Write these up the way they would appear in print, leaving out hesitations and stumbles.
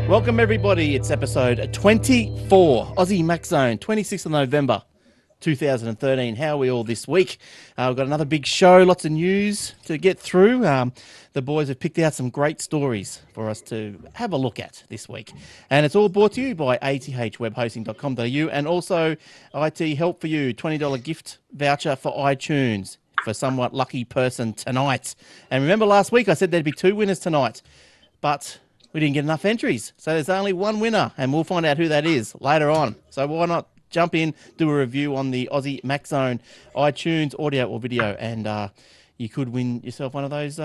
Welcome everybody, it's episode 24, Aussie Max Zone, 26th of November 2013. How are we all this week? We've got another big show, lots of news to get through. The boys have picked out some great stories for us to have a look at this week. And it's all brought to you by athwebhosting.com.au and also IT Help for You, $20 gift voucher for iTunes for somewhat lucky person tonight. And remember last week I said there'd be 2 winners tonight, but we didn't get enough entries. So there's only 1 winner, and we'll find out who that is later on. So why not jump in, do a review on the Aussie Max Zone, iTunes, audio or video, and you could win yourself one of those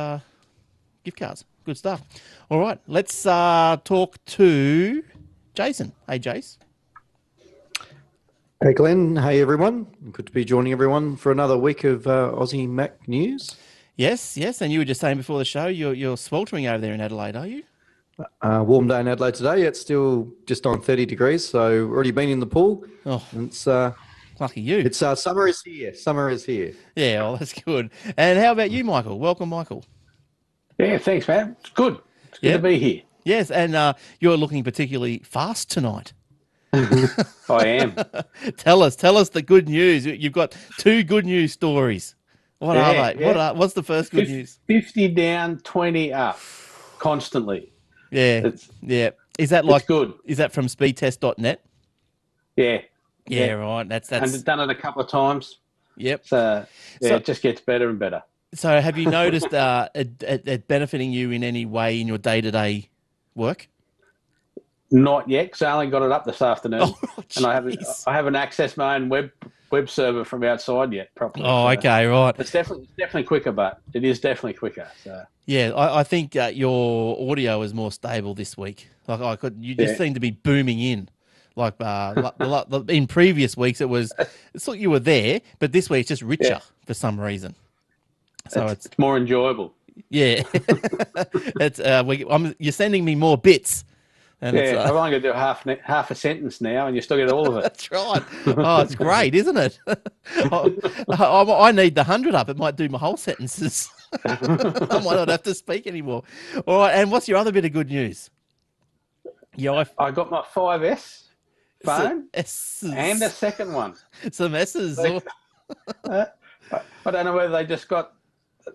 gift cards. Good stuff. All right, let's talk to Jason. Hey, Jace. Hey, Glenn. Hey, everyone. Good to be joining everyone for another week of Aussie Mac news. Yes, and you were just saying before the show, you're sweltering over there in Adelaide, are you? Warm day in Adelaide today. It's still just on 30 degrees, so already been in the pool. Oh, it's lucky you. It's summer is here. Summer is here. Yeah, well, that's good. And how about you, Michael? Welcome, Michael. Yeah, thanks, man. It's good. It's good to be here. Yes, and you're looking particularly fast tonight. I am. Tell us the good news. You've got 2 good news stories. What are they? Yeah. What's the first good news? 50 down, 20 up, constantly. Yeah. Is that like good? Is that from speedtest.net? Yeah. Yeah, right. That's And I've done it a couple of times. Yep. So it just gets better and better. So have you noticed it benefiting you in any way in your day-to-day work? Not yet, because I only got it up this afternoon, and I haven't accessed my own web server from outside yet properly. Oh, okay, right. It's definitely quicker, but it is definitely quicker. So yeah, I think your audio is more stable this week. You just seem to be booming in. Like in previous weeks, it's like you were there, but this week it's just richer for some reason. So it's more enjoyable. Yeah, you're sending me more bits. And I'm only going to do half a sentence now, and you still get all of it. That's right. Oh, it's great, isn't it? I need the 100 up. It might do my whole sentences. I might not have to speak anymore. All right, and what's your other bit of good news? Yeah, I got my 5S phone and a second one. Some S's. I don't know whether they just got,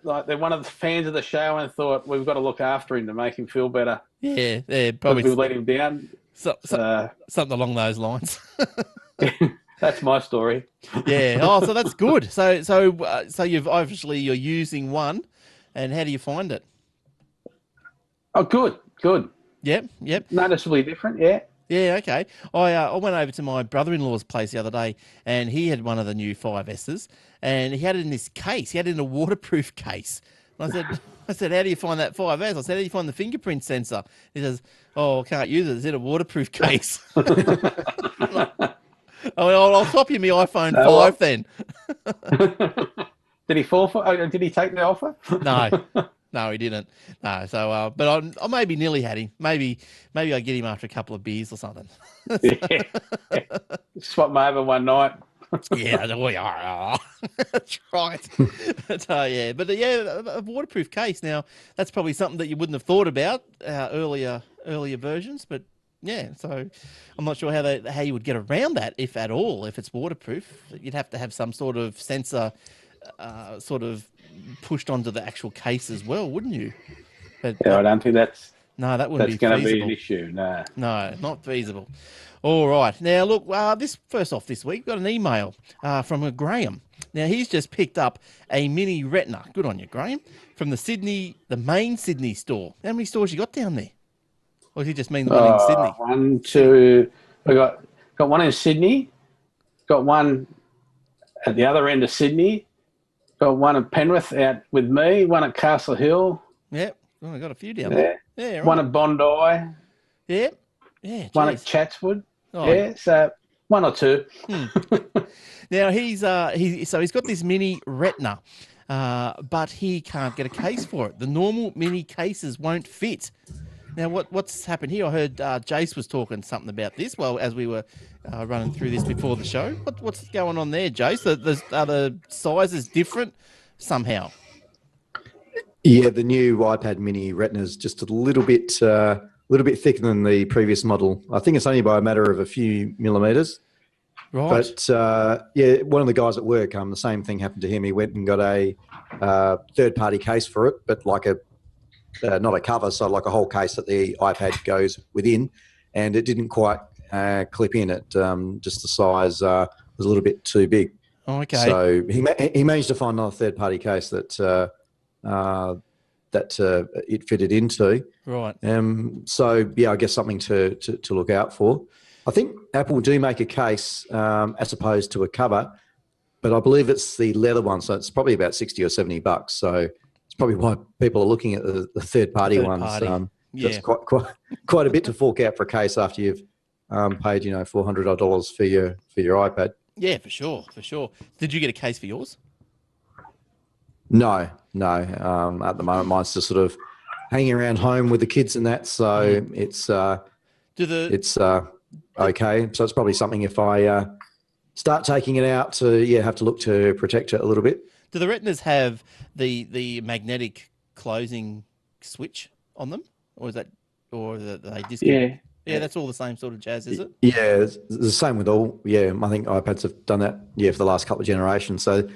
like, they're one of the fans of the show and thought we've got to look after him to make him feel better. Yeah, probably. We've let him down. Something along those lines. That's my story. Yeah. Oh, so that's good. So you're using one, and how do you find it? Oh, good. Yep. Noticeably different. Yeah. Yeah, okay. I went over to my brother-in-law's place the other day, and he had one of the new 5S's, and he had it in this case. He had it in a waterproof case. And I said, how do you find that 5S? I said, how do you find the fingerprint sensor? He says, I can't use it. It's in a waterproof case. I'll top you my iPhone 5 then. Did he fall for? Did he take the offer? No, he didn't. No, so but I maybe nearly had him. Maybe I get him after a couple of beers or something. Yeah. Swap him over one night. Yeah, we are. That's right. But a waterproof case. Now that's probably something that you wouldn't have thought about earlier versions, but yeah. So I'm not sure how you would get around that, if at all. If it's waterproof, you'd have to have some sort of sensor, sort of pushed onto the actual case as well, wouldn't you? But, I don't think that's going to be an issue. No, not feasible. All right. Now, look, this week, we've got an email from Graham. Now, he's just picked up a mini Retina. Good on you, Graham. From the main Sydney store. How many stores you got down there? Or does he just mean the one in Sydney? 1, 2. We got one in Sydney. Got one at the other end of Sydney. Got one at Penrith out with me. One at Castle Hill. Yep. Oh, I got a few down there. Yeah. Right. One at Bondi. Yep. Yeah. One at Chatswood. Oh. Yeah. So 1 or 2. Now he's got this mini Retina, but he can't get a case for it. The normal mini cases won't fit. Now, what's happened here? I heard Jace was talking something about this. Well, as we were running through this before the show, what's going on there, Jace? Are the sizes different somehow? Yeah, the new iPad Mini Retina is just a little bit little bit thicker than the previous model. I think it's only by a matter of a few millimeters. Right. But one of the guys at work, the same thing happened to him. He went and got a third-party case for it, but like not a cover, so like a whole case that the iPad goes within, and it didn't quite clip in. It just the size was a little bit too big. Oh, okay. So he managed to find another third-party case that it fitted into. Right. So yeah, I guess something to look out for. I think Apple do make a case as opposed to a cover, but I believe it's the leather one, so it's probably about $60 or $70. So it's probably why people are looking at the third-party ones. That's quite a bit to fork out for a case after you've paid $400 for your iPad. Yeah, for sure. Did you get a case for yours? No. At the moment, mine's just sort of hanging around home with the kids and that. So it's okay. So it's probably something if I start taking it out to have to look to protect it a little bit. Do the Retinas have the magnetic closing switch on them, or they just yeah, that's all the same sort of jazz, is it? Yeah, it's the same with all. Yeah, I think iPads have done that. Yeah, for the last couple of generations. So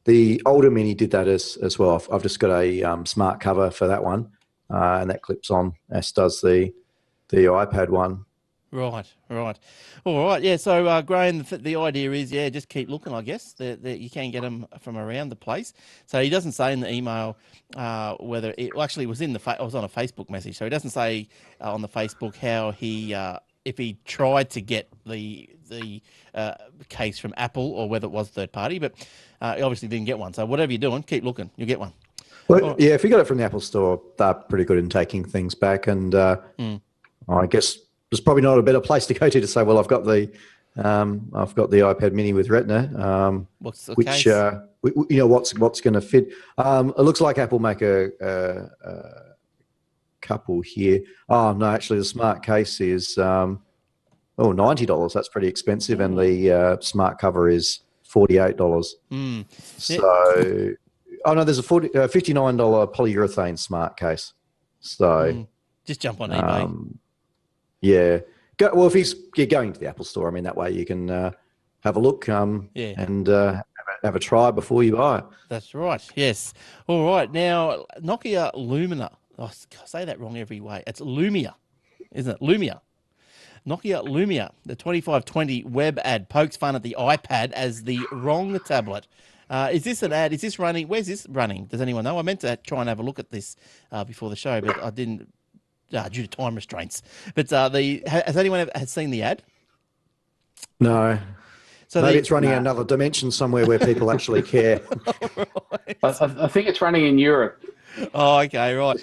the older Mini did that as well. I've just got a smart cover for that one, and that clips on, as does the iPad one. Right. All right, yeah, so Graham, the idea is, just keep looking, I guess. You can get them from around the place. So he doesn't say in the email whether it actually was I was on a Facebook message, so he doesn't say on the Facebook how he if he tried to get the case from Apple or whether it was third party, but he obviously didn't get one. So whatever you're doing, keep looking, you'll get one. Well, yeah, if you got it from the Apple Store, they're pretty good in taking things back, and I guess there's probably not a better place to go to say, well, I've got the iPad Mini with Retina, what's the which case? What's going to fit. It looks like Apple make a couple here. Oh no, actually, the smart case is $90. That's pretty expensive, and the smart cover is $48. So, oh no, there's a $59 polyurethane smart case. So just jump on eBay. Yeah. Well, if he's going to the Apple Store, I mean, that way you can have a look and have a try before you buy it. That's right. Yes. All right. Now, Nokia Lumia. Oh, I say that wrong every way. It's Lumia, isn't it? Lumia. Nokia Lumia. The 2520 web ad pokes fun at the iPad as the wrong tablet. Is this an ad? Is this running? Where's this running? Does anyone know? I meant to try and have a look at this before the show, but I didn't. Due to time restraints. But has anyone ever seen the ad? No. So maybe it's running another dimension somewhere where people actually care. Right. I think it's running in Europe. Oh, okay, right.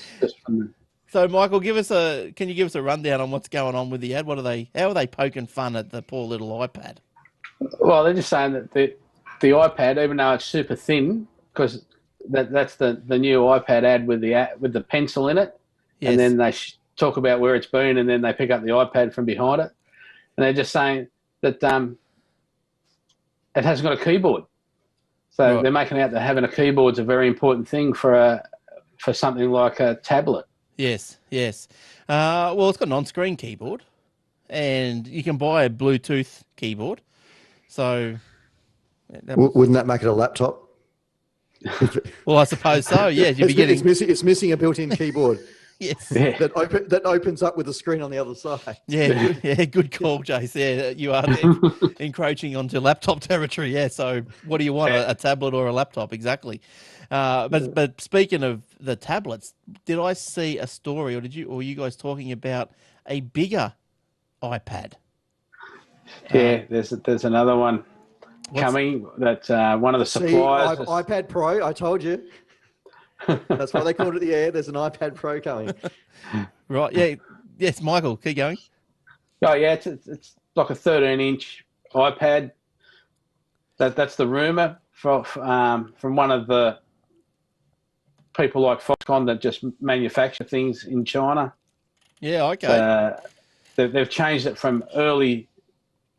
So, Michael, can you give us a rundown on what's going on with the ad? How are they poking fun at the poor little iPad? Well, they're just saying that the iPad, even though it's super thin, because that's the new iPad ad with the pencil in it. Yes. And then they talk about where it's been, and then they pick up the iPad from behind it. And they're just saying that it hasn't got a keyboard. So they're making out that having a keyboard is a very important thing for something like a tablet. Yes. Well, it's got an on-screen keyboard, and you can buy a Bluetooth keyboard. So wouldn't that make it a laptop? Well, I suppose so. Yeah, it's missing a built-in keyboard. Yes. Yeah. That opens up with the screen on the other side. Yeah, good call, Jace. Yeah, you are there encroaching onto laptop territory. Yeah, so what do you want, a tablet or a laptop? Exactly. But speaking of the tablets, did I see a story, or were you guys talking about a bigger iPad? Yeah, there's another one coming that one of the suppliers. iPad Pro, I told you. That's why they called it the Air. There's an iPad Pro coming. Right. Yeah. Yes, Michael, keep going. Oh yeah, it's like a 13-inch iPad. That's the rumor from one of the people like Foxconn that just manufacture things in China. Yeah. Okay. They've changed it from early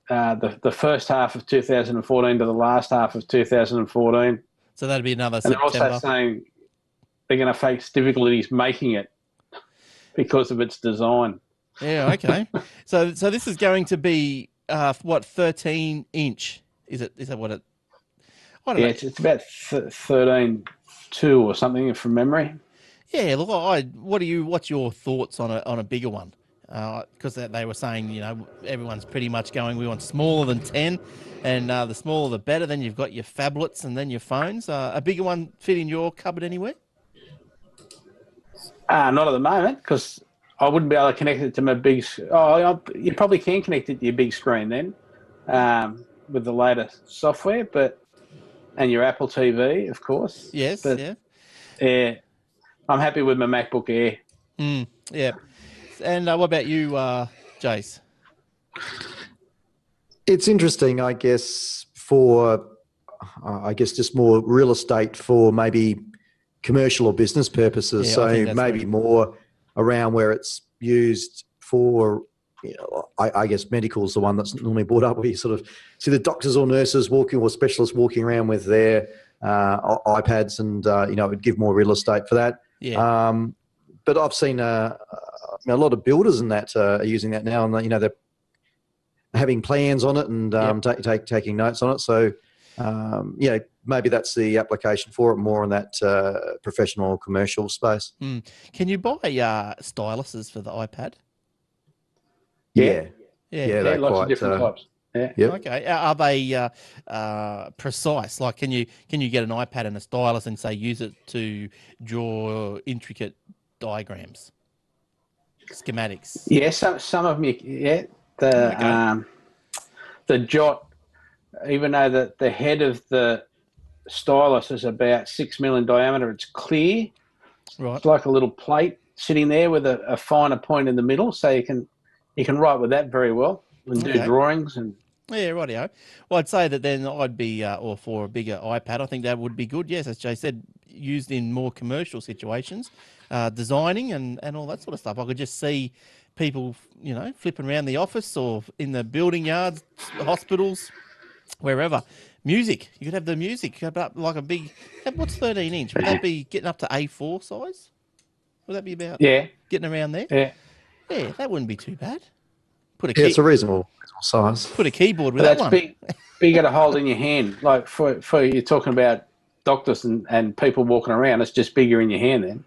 the first half of 2014 to the last half of 2014. So that'd be another and September. They're also saying they're going to face difficulties making it because of its design. Yeah, okay. So this is going to be what, 13-inch? Is that what it? I don't Yeah, know. it's about 13.2 or something from memory. Yeah, look, what's your thoughts on a bigger one? Because they were saying, everyone's pretty much going, we want smaller than 10, and the smaller the better. Then you've got your phablets and then your phones. A bigger one fit in your cupboard anywhere? Not at the moment, because I wouldn't be able to connect it to my big. You probably can connect it to your big screen then, with the latest software, and your Apple TV, of course. Yes, But yeah. yeah, I'm happy with my MacBook Air. Yeah. And what about you, Jace? It's interesting, I guess, for just more real estate for maybe commercial or business purposes. Yeah, I think So that's maybe more around where it's used for, I guess medical is the one that's normally brought up, where you sort of see the doctors or nurses walking, or specialists walking around with their iPads, and it would give more real estate for that. Yeah. But I've seen a lot of builders and that are using that now, and they're having plans on it and taking notes on it. So, maybe that's the application for it, more in that professional commercial space. Can you buy styluses for the iPad? Yeah, Yeah, they're lots quite, of different types. Yeah. Yep. Okay. Are they precise? Like, can you get an iPad and a stylus and say use it to draw intricate diagrams, schematics? Yeah, some of them. Okay. The Jot, even though the head of the stylus is about 6 mil in diameter, it's clear. Right. It's like a little plate sitting there with a finer point in the middle, so you can write with that very well and do drawings and. Yeah, rightio. Well, I'd say that then I'd be all for a bigger iPad. I think that would be good. Yes, as Jay said, used in more commercial situations, designing and all that sort of stuff. I could just see people, flipping around the office or in the building yards, hospitals, wherever. Music. You could have the music up like a big. What's 13-inch? Would that be getting up to A4 size? Would that be about getting around there? Yeah. Yeah, that wouldn't be too bad. It's a reasonable size. Put a keyboard with that one. That's bigger to hold in your hand. Like for you're talking about doctors and people walking around, it's just bigger in your hand then.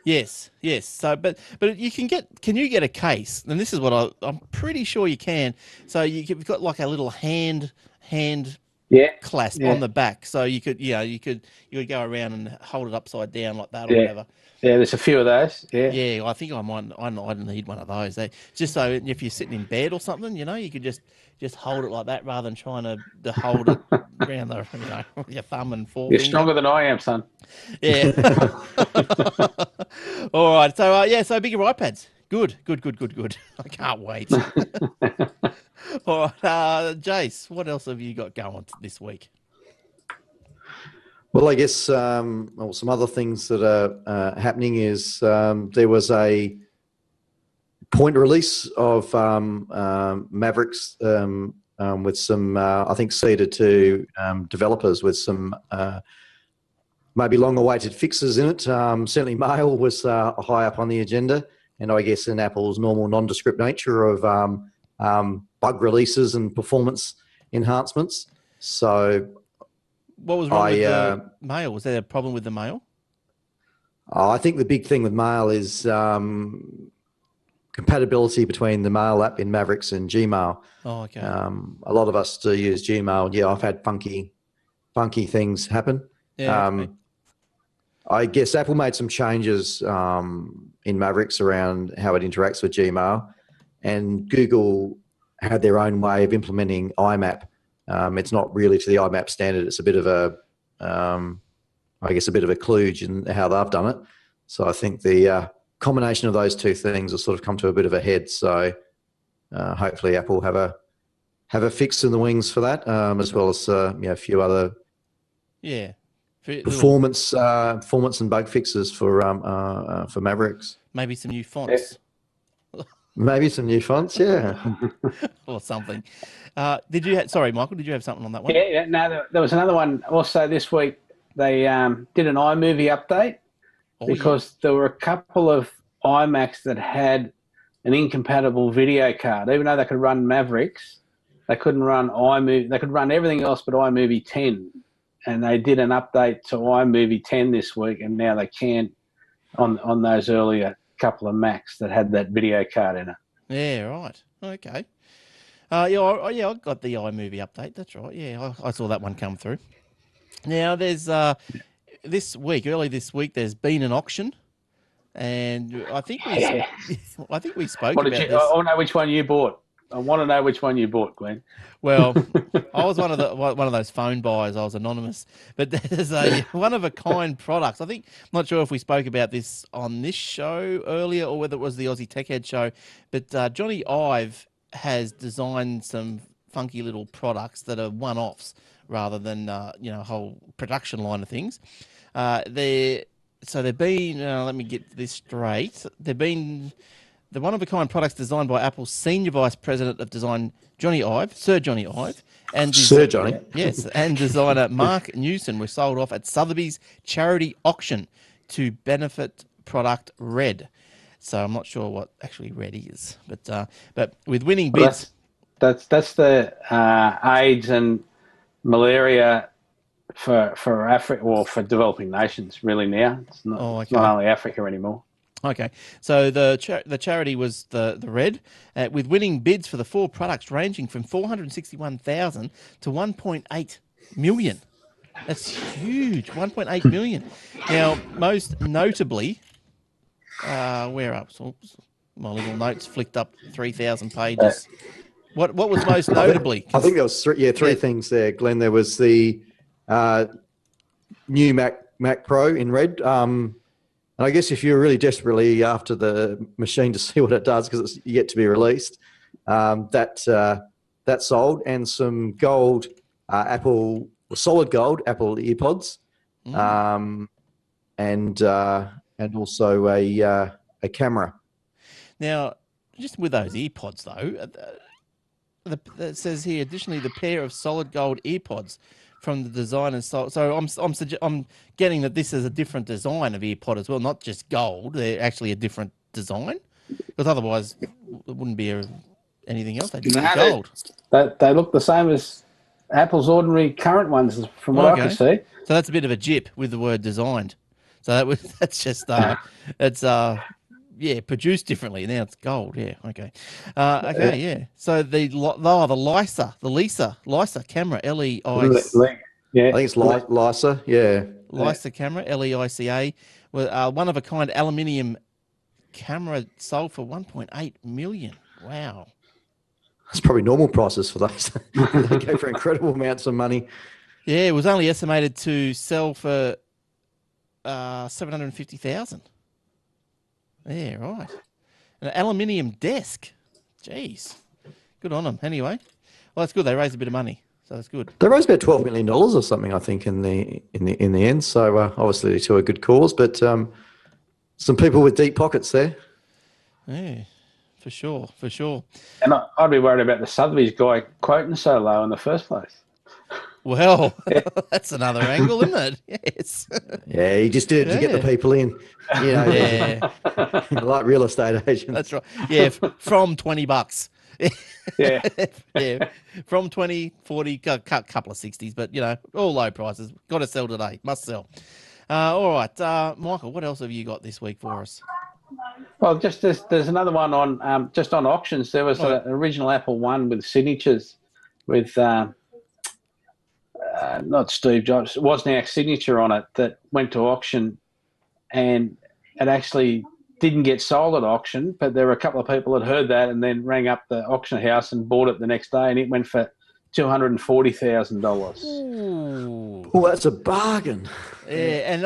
Yes. So, but can you get a case? And this is what I'm pretty sure you can. So you've got like a little hand clasp on the back. So you could go around and hold it upside down like that or whatever. Yeah, there's a few of those. Yeah. Yeah, I think I need one of those. Just so if you're sitting in bed or something, you could just hold it like that rather than trying to hold it around your thumb and forefinger. You're stronger than I am, son. Yeah. All right. So so bigger iPads. Good. I can't wait. All right, Jace, what else have you got going this week? Well, I guess some other things that are happening is there was a point release of Mavericks with some, I think, seeded to developers with some maybe long-awaited fixes in it. Certainly Mail was high up on the agenda, and I guess in Apple's normal nondescript nature of bug releases and performance enhancements. So what was wrong with the Mail? Was there a problem with the Mail? I think the big thing with Mail is compatibility between the Mail app in Mavericks and Gmail. Oh, okay. A lot of us do use Gmail. Yeah, I've had funky things happen. Yeah, okay. I guess Apple made some changes in Mavericks around how it interacts with Gmail, and Google had their own way of implementing IMAP. It's not really to the IMAP standard. It's a bit of a kludge in how they've done it. So I think the combination of those two things will sort of come to a bit of a head. So hopefully Apple have a fix in the wings for that, as well as a few other performance and bug fixes for Mavericks. Maybe some new fonts. Maybe some new fonts, yeah. Or something. Sorry, Michael, did you have something on that one? Yeah. No, there was another one also this week. They did an iMovie update because there were a couple of iMacs that had an incompatible video card. Even though they could run Mavericks, they couldn't run iMovie. They could run everything else but iMovie 10. And they did an update to iMovie 10 this week, and now they can on those earlier couple of Macs that had that video card in it. Yeah, right. Okay. I got the iMovie update. That's right. Yeah, I saw that one come through. Now, there's early this week, there's been an auction, and I think we spoke about this. I want to know which one you bought. I want to know which one you bought, Glenn. Well, I was one of those phone buyers. I was anonymous, but there's a one of a kind products. I'm not sure if we spoke about this on this show earlier or whether it was the Aussie Tech Head show. But Jony Ive has designed some funky little products that are one-offs rather than a whole production line of things. They've been. Let me get this straight. They've been. The one-of-a-kind products designed by Apple's Senior Vice President of Design, Jony Ive, Sir Jony Ive, and Sir Jony, yes, and designer Marc Newson were sold off at Sotheby's charity auction to benefit Product Red. So I'm not sure what actually Red is, but with winning bids, that's the AIDS and malaria for Africa or for developing nations really now. It's not, It's not only Africa anymore. Okay, so the charity was the Red, with winning bids for the 4 products ranging from $461,000 to $1.8 million. That's huge, $1.8 million. Now, most notably, where up? Oops, my little notes flicked up 3,000 pages. What was most notably? I think there was three things there, Glenn. There was the new Mac Pro in red. And I guess if you're really desperately after the machine to see what it does because it's yet to be released, that sold, and some gold solid gold Apple earpods, and also a camera. Now, just with those earpods though, it says here additionally the pair of solid gold earpods from the design and style. So I'm getting that this is a different design of earpod as well, not just gold. They're actually a different design, because otherwise it wouldn't be anything else. They'd just be gold. They look the same as Apple's ordinary current ones, from what I can see. So that's a bit of a jip with the word designed. So that's just produced differently. Now it's gold. Yeah. Okay. Yeah. So the Lysa camera, L-E-I-C-A. Yeah. I think it's Lysa. Yeah. Lysa camera, L-E-I-C-A. One of a kind aluminium camera sold for $1.8 million. Wow. That's probably normal prices for those. They go for incredible amounts of money. Yeah, it was only estimated to sell for $750,000. Yeah, right. An aluminium desk. Jeez. Good on them. Anyway, well, that's good. They raised a bit of money, so that's good. They raised about $12 million or something, I think, in the end. So obviously to a good cause, but some people with deep pockets there. Yeah, for sure. And I'd be worried about the Sotheby's guy quoting so low in the first place. Well, that's another angle, isn't it? Yes. Yeah, he just did it to get the people in. Like real estate agents. That's right. Yeah, from $20. Yeah. From 20, 40, couple of 60s, but, all low prices. Got to sell today. Must sell. All right. Michael, what else have you got this week for us? Well, just there's another one on just on auctions. There was an original Apple one with signatures with... not Steve Jobs, Wozniak's signature on it that went to auction, and it actually didn't get sold at auction, but there were a couple of people that heard that and then rang up the auction house and bought it the next day, and it went for $240,000. Oh, that's a bargain. Yeah, and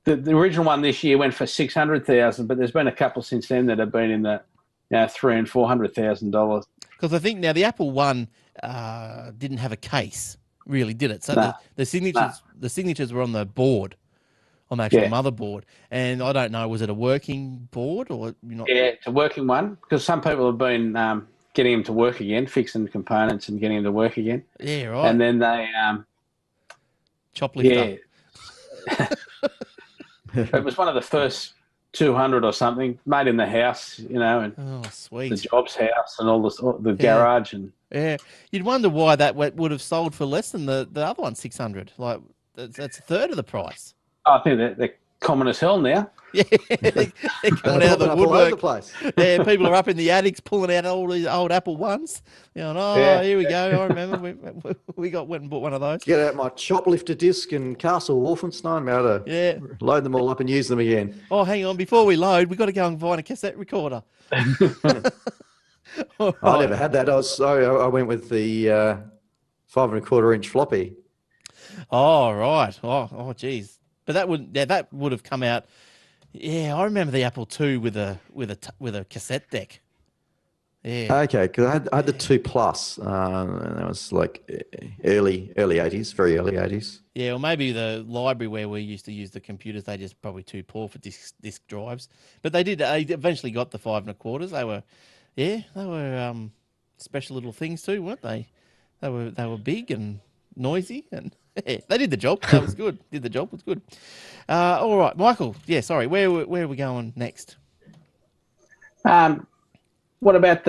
the original one this year went for $600,000, but there's been a couple since then that have been in the $300,000 and $400,000. Because I think now the Apple one didn't have a case. Really did it. So the signatures were on the board, on the actual motherboard. And I don't know, was it a working board or not? Yeah, it's a working one, because some people have been getting them to work again, fixing components and getting them to work again. Yeah, right. And then they chop lift up. It was one of the first 200 or something, made in the house, and Oh, the sweet. job's house and all the garage. And Yeah. You'd wonder why that would have sold for less than the other one, 600. Like, that's a third of the price. I think they're common as hell now. Yeah, they're coming out of the Popping up all over the woodwork. place. Yeah, people are up in the attics pulling out all these old Apple ones. Here we go. I remember we went and bought one of those. Get out my choplifter disc and Castle Wolfenstein. I'm able to load them all up and use them again. Oh, hang on. Before we load, we've got to go and find a cassette recorder. I never had that. I went with the 5.25-inch floppy. Oh, right. Oh, geez. But that would have come out. Yeah, I remember the Apple II with a cassette deck. Yeah. Okay, because I had the 2 Plus, and that was like early 80s, very early 80s. Yeah, or maybe the library where we used to use the computers, they just probably too poor for disk drives. But they eventually got the 5.25s. They were special little things too, weren't they? They were big and noisy, and they did the job. That was good. Did the job, was good. All right, Michael. Yeah, sorry. Where are we going next? What about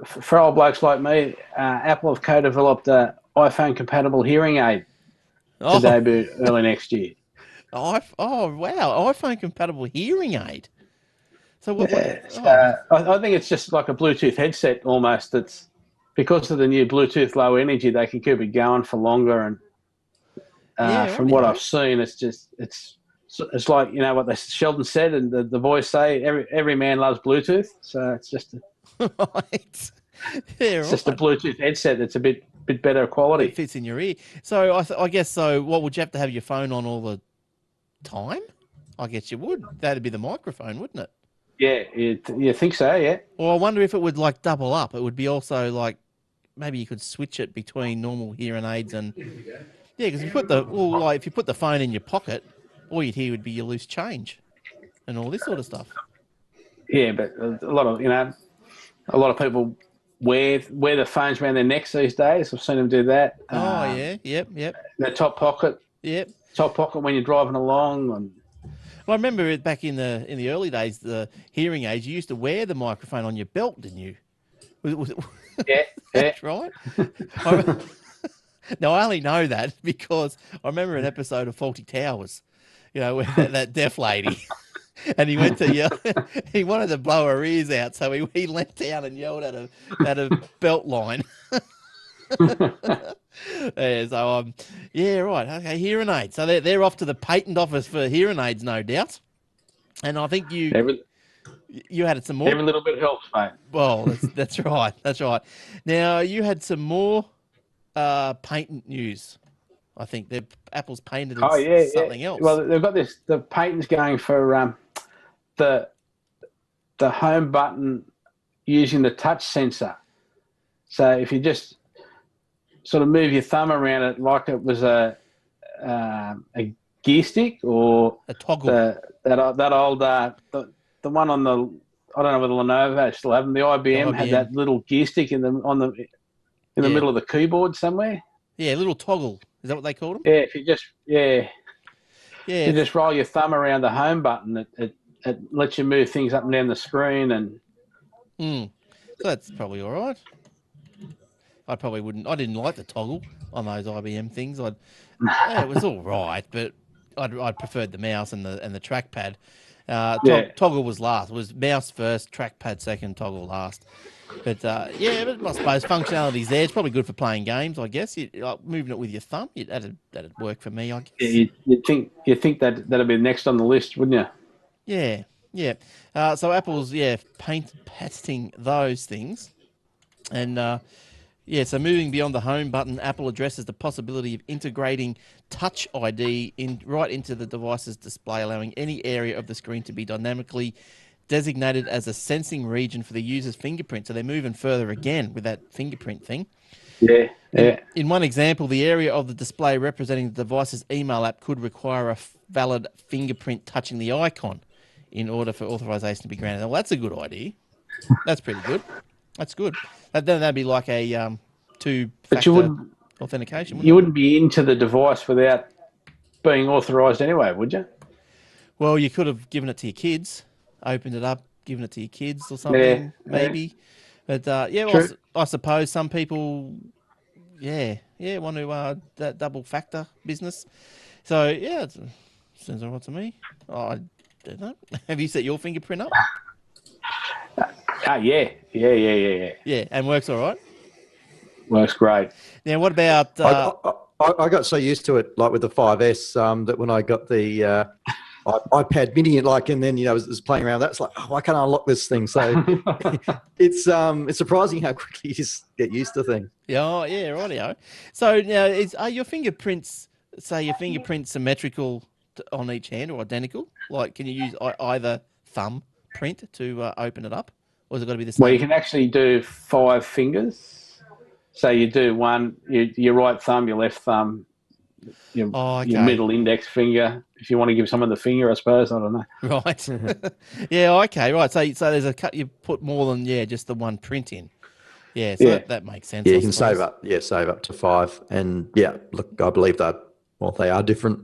for old blokes like me? Apple have co-developed a iPhone-compatible hearing aid to debut early next year. Wow! iPhone-compatible hearing aid. So what? Yeah, I think it's just like a Bluetooth headset almost. It's because of the new Bluetooth Low Energy, they can keep it going for longer. And from what I've seen, it's like what Sheldon said, and the voice say every man loves Bluetooth. So it's just right. It's just a Bluetooth headset that's a bit better quality. It fits in your ear. So I guess so. What would you have to have your phone on all the time? I guess you would. That'd be the microphone, wouldn't it? Yeah, you think so? Yeah. Or I wonder if it would like double up. It would be also like maybe you could switch it between normal hearing aids and because if you put the phone in your pocket, all you'd hear would be your loose change and all this sort of stuff. Yeah, but a lot of people wear the phones around their necks these days. I've seen them do that. Yep. The top pocket. Yep. Top pocket when you're driving along. And well, I remember it back in the early days, the hearing aids. You used to wear the microphone on your belt, didn't you? Yeah. That's right. Now I only know that because I remember an episode of Fawlty Towers. Where that deaf lady. And he went to he wanted to blow her ears out, so he leant down and yelled at a belt line. Right. Okay, hearing aids. So they're off to the patent office for hearing aids, no doubt. And I think you had some more. Every little bit helps, mate. Well, that's right. That's right. Now you had some more patent news. I think Apple's patented something else. Well, they've got the patents going for the home button using the touch sensor. So if you just sort of move your thumb around it like it was a gear stick or a toggle, that old the one on the, I don't know whether Lenovo still have them. The IBM had that little gear stick in the middle of the keyboard somewhere. Yeah, a little toggle. Is that what they called them? Yeah, if you just you just roll your thumb around the home button, it lets you move things up and down the screen, and so that's probably all right. I probably wouldn't. I didn't like the toggle on those IBM things. It was all right, but I'd preferred the mouse and the trackpad. Toggle was last. It was mouse first, trackpad second, toggle last. But but I suppose functionality's there. It's probably good for playing games, I guess. Moving it with your thumb, that'd work for me, I guess. Yeah, you think that'd be next on the list, wouldn't you? Yeah. So Apple's patenting those things, and so moving beyond the home button, Apple addresses the possibility of integrating Touch ID right into the device's display, allowing any area of the screen to be dynamically designated as a sensing region for the user's fingerprint. So they're moving further again with that fingerprint thing. Yeah. In one example, the area of the display representing the device's email app could require a valid fingerprint touching the icon in order for authorization to be granted. Well, that's a good idea. That's pretty good. That's good. That'd be like a two-factor authentication. You wouldn't be into the device without being authorized anyway, would you? Well, you could have given it to your kids, opened it up, given it to your kids or something, maybe. But I suppose some people, want to that double factor business. So it sounds all right to me. Oh, I don't know. Have you set your fingerprint up? Yeah. Yeah, and works all right. Works great. Now, what about? I got so used to it, like with the 5S, that when I got the iPad Mini, and then was playing around. That's like, why can't I unlock this thing? So it's surprising how quickly you just get used to things. Yeah, rightio. So now, are your fingerprints? Say your fingerprints symmetrical on each hand or identical? Like, can you use either thumb print to open it up, or has it got to be the same? Well, you can actually do 5 fingers. So you do one, your right thumb, your left thumb, your middle index finger. If you want to give someone the finger, I suppose. I don't know. Right. Yeah. Okay. Right. So there's a cut. You put more than just the one print in. Yeah. So that makes sense. Yeah, you can save up to 5, and look, I believe that. Well, they are different.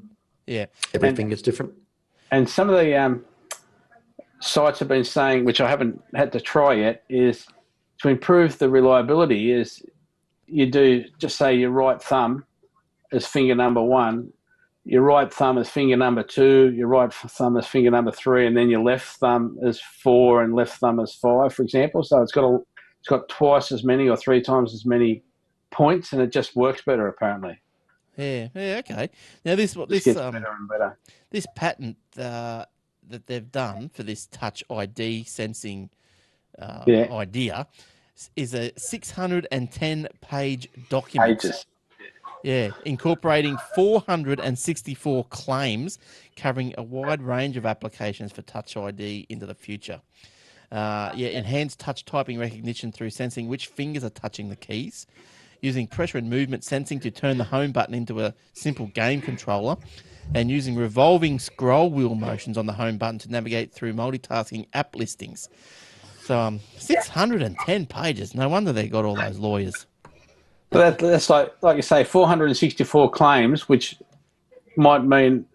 Yeah. Every finger's different. And some of the sites have been saying, which I haven't had to try yet, is to improve the reliability. Is you do just say your right thumb as finger number 1, your right thumb as finger number 2, your right thumb as finger number 3, and then your left thumb as 4 and left thumb as 5, for example. So it's got twice as many or 3 times as many points, and it just works better apparently. Yeah. Okay. Now this gets better and better. This patent that they've done for this Touch ID sensing idea is a 610-page document. Pages. Yeah, incorporating 464 claims covering a wide range of applications for Touch ID into the future. Enhanced touch typing recognition through sensing which fingers are touching the keys, using pressure and movement sensing to turn the home button into a simple game controller, and using revolving scroll wheel motions on the home button to navigate through multitasking app listings. So 610 pages. No wonder they got all those lawyers. But that's like you say, 464 claims, which might mean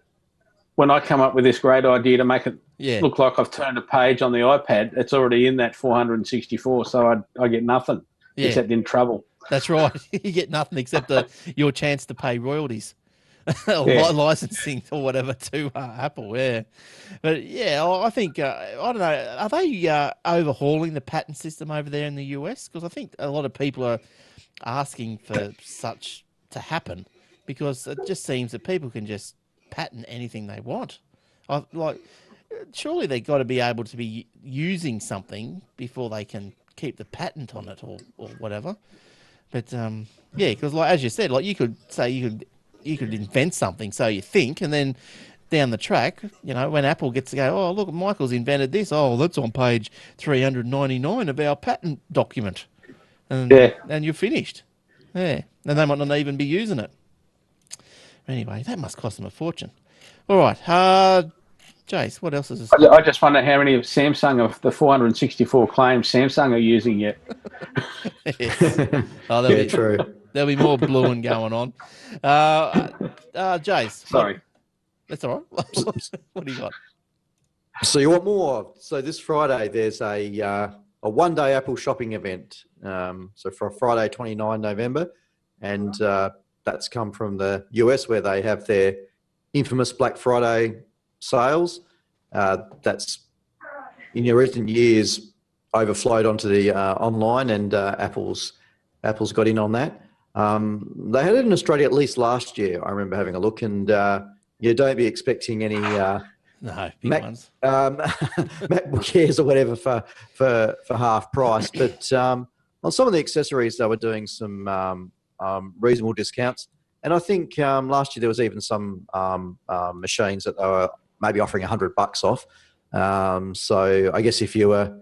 when I come up with this great idea to make it look like I've turned a page on the iPad, it's already in that 464, so I get nothing except in trouble. That's right. You get nothing except your chance to pay royalties. Licensing or whatever to Apple, But I think, I don't know, are they overhauling the patent system over there in the US? Because I think a lot of people are asking for such to happen, because it just seems that people can just patent anything they want. Surely they've got to be able to be using something before they can keep the patent on it or whatever. But, because as you said, you could say you could invent something, so you think, and then down the track, when Apple gets to go, oh, look, Michael's invented this. Oh, that's on page 399 of our patent document. And you're finished. Yeah. And they might not even be using it. Anyway, that must cost them a fortune. All right. Jace, what else is this? I just wonder how many of Samsung of the 464 claims Samsung are using yet. True. There'll be more blueing going on. Jace. Sorry. That's all right. What do you got? So you want more? So this Friday there's a one-day Apple shopping event. So for Friday, 29 November, and that's come from the US, where they have their infamous Black Friday sales. That's in your recent years overflowed onto the online, and Apple's got in on that. They had it in Australia at least last year. I remember having a look, and don't be expecting any big ones. MacBook Airs or whatever for half price. But on some of the accessories, they were doing some reasonable discounts. And I think last year there was even some machines that they were maybe offering $100 off. So I guess if you were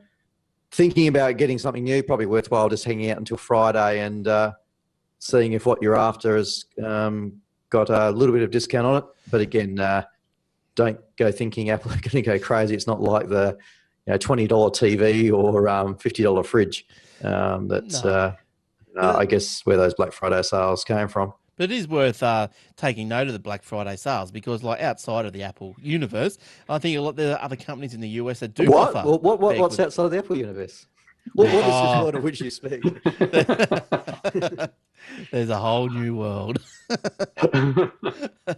thinking about getting something new, probably worthwhile just hanging out until Friday and seeing if what you're after has got a little bit of discount on it. But again, don't go thinking Apple are going to go crazy. It's not like the $20 TV or $50 fridge. I guess where those Black Friday sales came from. But it is worth taking note of the Black Friday sales because, like, outside of the Apple universe, I think there are other companies in the US that do offer. What's outside of the Apple universe? What is this world of which you speak? There's a whole new world,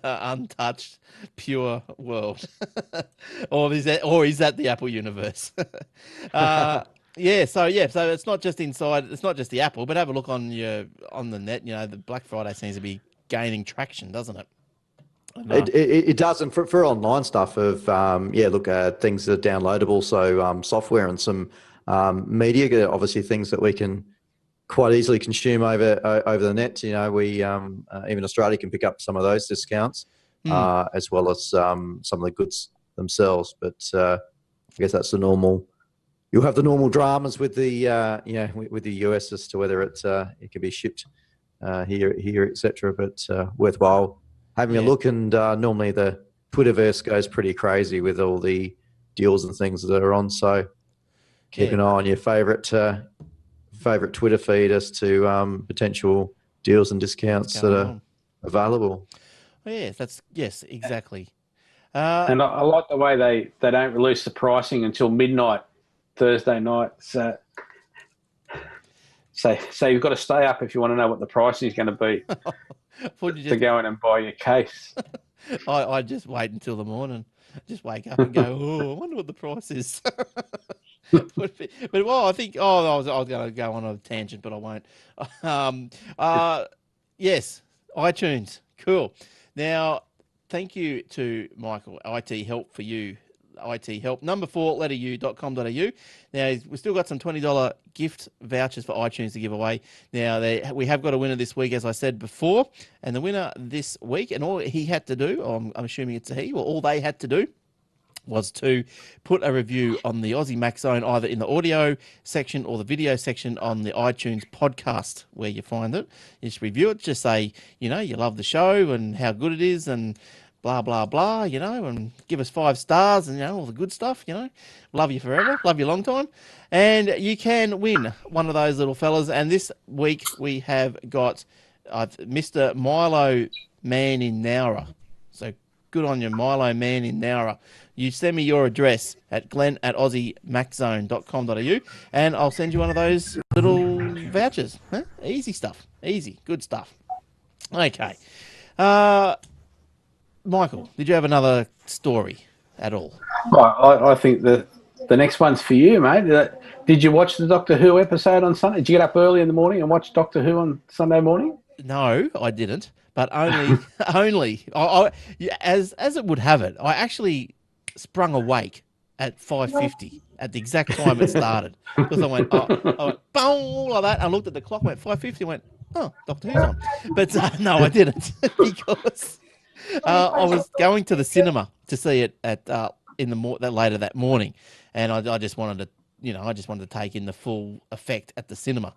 untouched, pure world, or is that the Apple universe? So it's not just inside. It's not just the Apple, but have a look on the net. You know, the Black Friday seems to be gaining traction, doesn't it? It does, and for online stuff of things that are downloadable, so software and some media, obviously things that we can quite easily consume over the net. You know, we even Australia can pick up some of those discounts as well as some of the goods themselves. But I guess that's the normal. You'll have the normal dramas with the with the US as to whether it can be shipped here, etc. But worthwhile having a look. And normally the Twitterverse goes pretty crazy with all the deals and things that are on. So keep an eye on your favorite Twitter feed as to potential deals and discounts that are available. Yes, exactly. And I like the way they don't release the pricing until midnight Thursday night. So you've got to stay up if you want to know what the pricing is going to be to go in and buy your case. I just wait until the morning. Just wake up and go, I wonder what the price is. But I think I was going to go on a tangent, but I won't. Yes, iTunes, cool. Now, thank you to Michael, IT Help for You. IT Help, number 4, letter u.com.au. Now, we've still got some $20 gift vouchers for iTunes to give away. Now, we have got a winner this week, as I said before, and the winner this week, and all he had to do, I'm assuming it's a he, well, all they had to do was to put a review on the Aussie Mac Zone, either in the audio section or the video section on the iTunes podcast, where you find it. You just review it, just say, you love the show and how good it is and blah, blah, blah, and give us 5 stars and, all the good stuff, Love you forever. Love you long time. And you can win one of those little fellas. And this week we have got Mr. Milo Man in Nowra. So good on you, Milo Man in Nowra. You send me your address at glenn@aussiemaczone.com.au and I'll send you one of those little vouchers. Huh? Easy stuff. Easy. Good stuff. Okay. Michael, did you have another story at all? Well, I think the next one's for you, mate. Did you watch the Doctor Who episode on Sunday? Did you get up early in the morning and watch Doctor Who on Sunday morning? No, I didn't. But only as it would have it, I actually sprung awake at 5:50 at the exact time it started because I went boom like that. I looked at the clock, went 5:50, and went, oh, Doctor Who's on. But no, I didn't because I was going to the cinema to see it at later that morning, and I just wanted to take in the full effect at the cinema.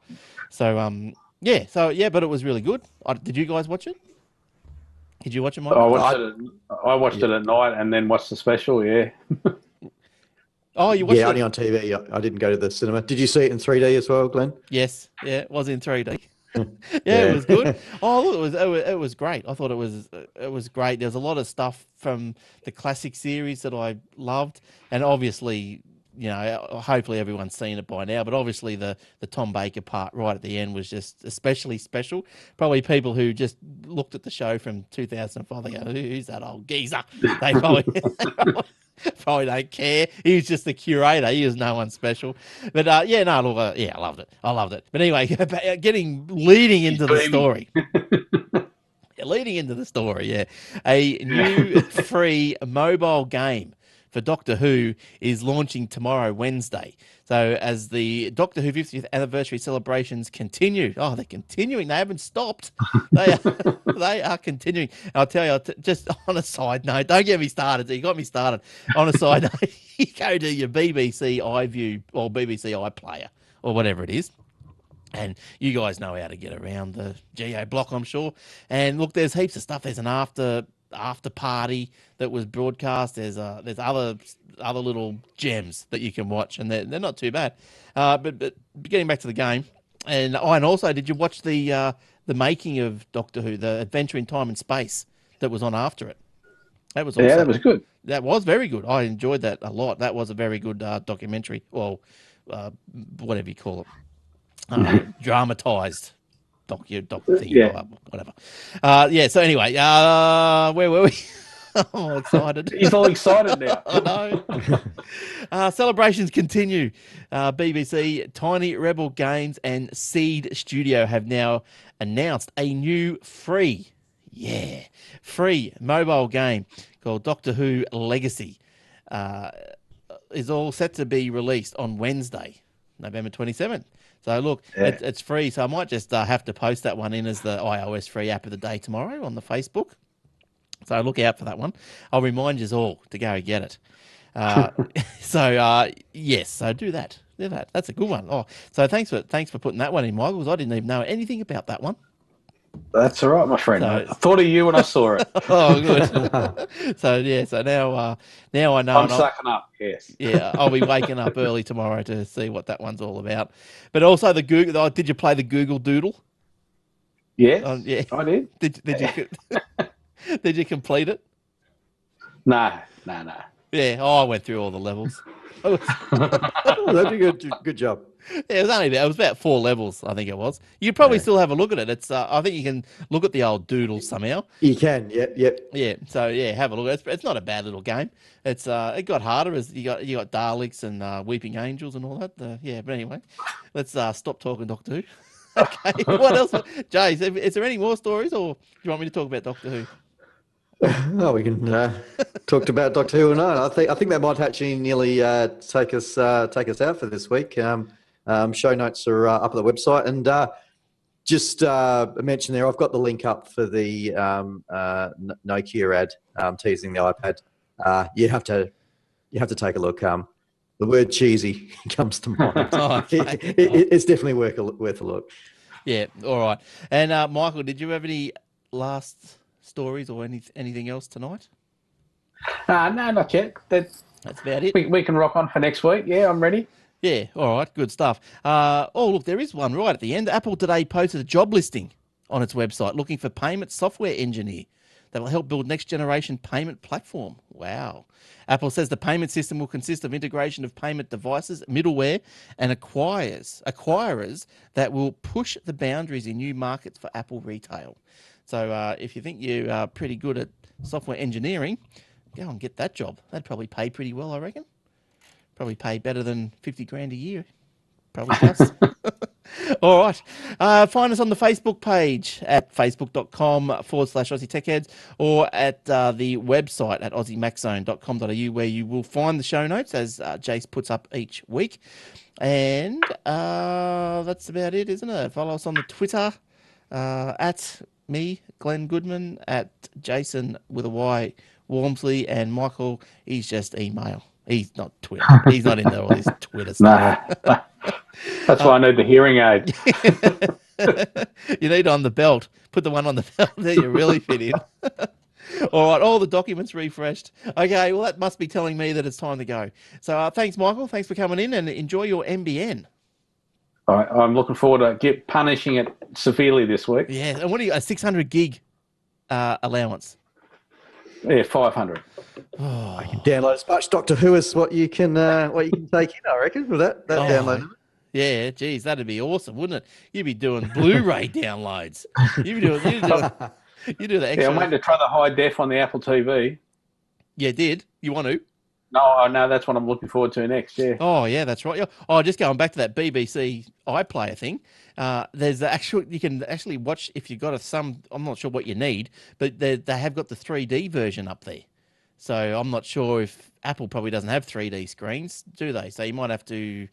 So but it was really good. Did you guys watch it? Did you watch it, Mike? I watched it at night and then watched the special. Yeah. Oh, you watched it? Yeah, only on TV. I didn't go to the cinema. Did you see it in 3D as well, Glenn? Yes. Yeah, it was in 3D. It was good. Oh, it was great. I thought it was great. There's a lot of stuff from the classic series that I loved, and obviously, hopefully everyone's seen it by now. But obviously, the Tom Baker part right at the end was just especially special. Probably people who just looked at the show from 2005, they go, "Who's that old geezer?" They probably don't care. He was just the curator. He was no one special. But I loved it. But anyway, leading into the story. Leading into the story, a new free mobile game for Doctor Who is launching tomorrow, Wednesday. So as the Doctor Who 50th anniversary celebrations continue, they're continuing. They haven't stopped. They are continuing. And I'll tell you, just on a side note, don't get me started. You got me started. On a side note, you go to your BBC iView or BBC iPlayer or whatever it is, and you guys know how to get around the GA block, I'm sure. And look, there's heaps of stuff. There's an after party that was broadcast. There's other little gems that you can watch, and they're not too bad. But getting back to the game, and also, did you watch the the making of Doctor Who, the Adventure in Time and Space that was on after it. That was also, that was good. That was very good. I enjoyed that a lot. That was a very good documentary. Well, whatever you call it, dramatized doc thing, Yeah. whatever. So anyway, where were we? I'm excited. He's all excited now. I know. Celebrations continue. BBC, Tiny Rebel Games, and Seed Studio have now announced a new free mobile game called Doctor Who Legacy. Is all set to be released on Wednesday, November 27th. So look, it's free. So I might just have to post that one in as the iOS free app of the day tomorrow on the Facebook. So look out for that one. I'll remind you all to go get it. Yes, so do that. Do that. That's a good one. Oh, so thanks for putting that one in, Michael, because I didn't even know anything about that one. That's all right, my friend. So, I thought of you when I saw it. Oh, good. So now I know. I'm sucking up. Yes. Yeah, I'll be waking up early tomorrow to see what that one's all about. But also the Google. Oh, did you play the Google Doodle? Yes, yeah, I did. Did you? Did you complete it? No. Yeah, I went through all the levels. That'd be good job. Yeah, it was about 4 levels, I think it was. You probably still have a look at it. It's I think you can look at the old doodle somehow. You can, yep. Yeah, so have a look. It's not a bad little game. It's it got harder as you got Daleks and Weeping Angels and all that. But anyway, let's stop talking Doctor Who. Okay, what else? Jay, is there any more stories, or do you want me to talk about Doctor Who? Oh, we can talk about Doctor Who or not. I think that might actually nearly take us out for this week. Show notes are up at the website, and just mention there, I've got the link up for the Nokia ad teasing the iPad. You have to take a look. The word cheesy comes to mind. It's definitely worth a look. Yeah, all right. And Michael, did you have any last stories or anything else tonight? No, not yet. That's about it. We can rock on for next week. Yeah, I'm ready. Yeah, all right, good stuff. Look, there is one right at the end. Apple today posted a job listing on its website looking for payment software engineer that will help build next generation payment platform. Wow. Apple says the payment system will consist of integration of payment devices, middleware, and acquirers that will push the boundaries in new markets for Apple retail. So if you think you are pretty good at software engineering, go and get that job. That'd probably pay pretty well, I reckon. Probably pay better than 50 grand a year. Probably does. All right. Find us on the Facebook page at facebook.com/Aussie Tech Heads, or at the website at aussiemaczone.com.au, where you will find the show notes as Jace puts up each week. And that's about it, isn't it? Follow us on the Twitter at me, Glenn Goodman, at Jason with a Y Walmsley, and Michael, he's just email. He's not Twitter. He's not into all this Twitter stuff. Nah. That's why I need the hearing aid. You need on the belt. Put the one on the belt there. You really fit in. All right, all the documents refreshed. Okay, well, that must be telling me that it's time to go. So thanks, Michael. Thanks for coming in, and enjoy your NBN. All right, I'm looking forward to punishing it severely this week. Yeah, and what are you, a 600 gig allowance? Yeah, 500. Oh. I can download as much Doctor Who as what you can take in, I reckon, with that download. Yeah, geez, that'd be awesome, wouldn't it? You'd be doing Blu-ray downloads. You do the extra. Yeah, I'm waiting to try the high def on the Apple TV. Yeah, you want to? No, that's what I'm looking forward to next. Yeah. Oh, yeah, that's right. Oh, just going back to that BBC iPlayer thing. There's you can actually watch if you've got I'm not sure what you need, but they have got the 3D version up there. So I'm not sure if Apple probably doesn't have 3D screens, do they? So you might have to,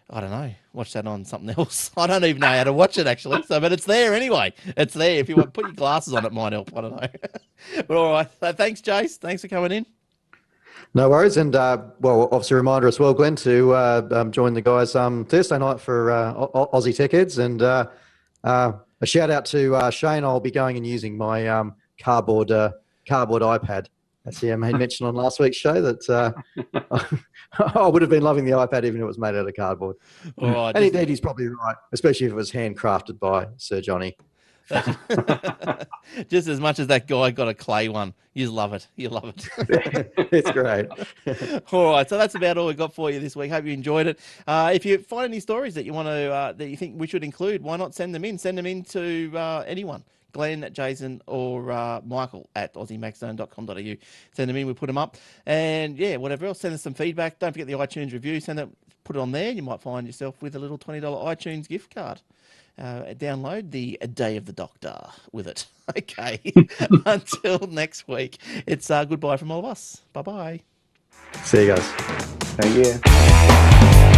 I don't know, watch that on something else. I don't even know how to watch it actually. But it's there anyway. It's there. If you want to put your glasses on, it might help. I don't know. But all right. So thanks, Jace. Thanks for coming in. No worries. And, obviously a reminder as well, Glenn, to join the guys Thursday night for Aussie Tech Heads. And a shout out to Shane. I'll be going and using my cardboard iPad. As he made mention on last week's show that I would have been loving the iPad even if it was made out of cardboard. All right. And indeed, he's probably right, especially if it was handcrafted by Sir Jony. Just as much as that guy got a clay one. You love it. You love it. It's great. All right, so that's about all we got for you this week. Hope you enjoyed it. If you find any stories that you want to that you think we should include, why not send them in? Send them in to anyone. Glenn, Jason, or Michael at aussiemaxzone.com.au. Send them in, we put them up. And yeah, whatever else, send us some feedback. Don't forget the iTunes review. Put it on there. You might find yourself with a little $20 iTunes gift card. Download the Day of the Doctor with it. Okay. Until next week, it's goodbye from all of us. Bye-bye. See you guys. Thank you.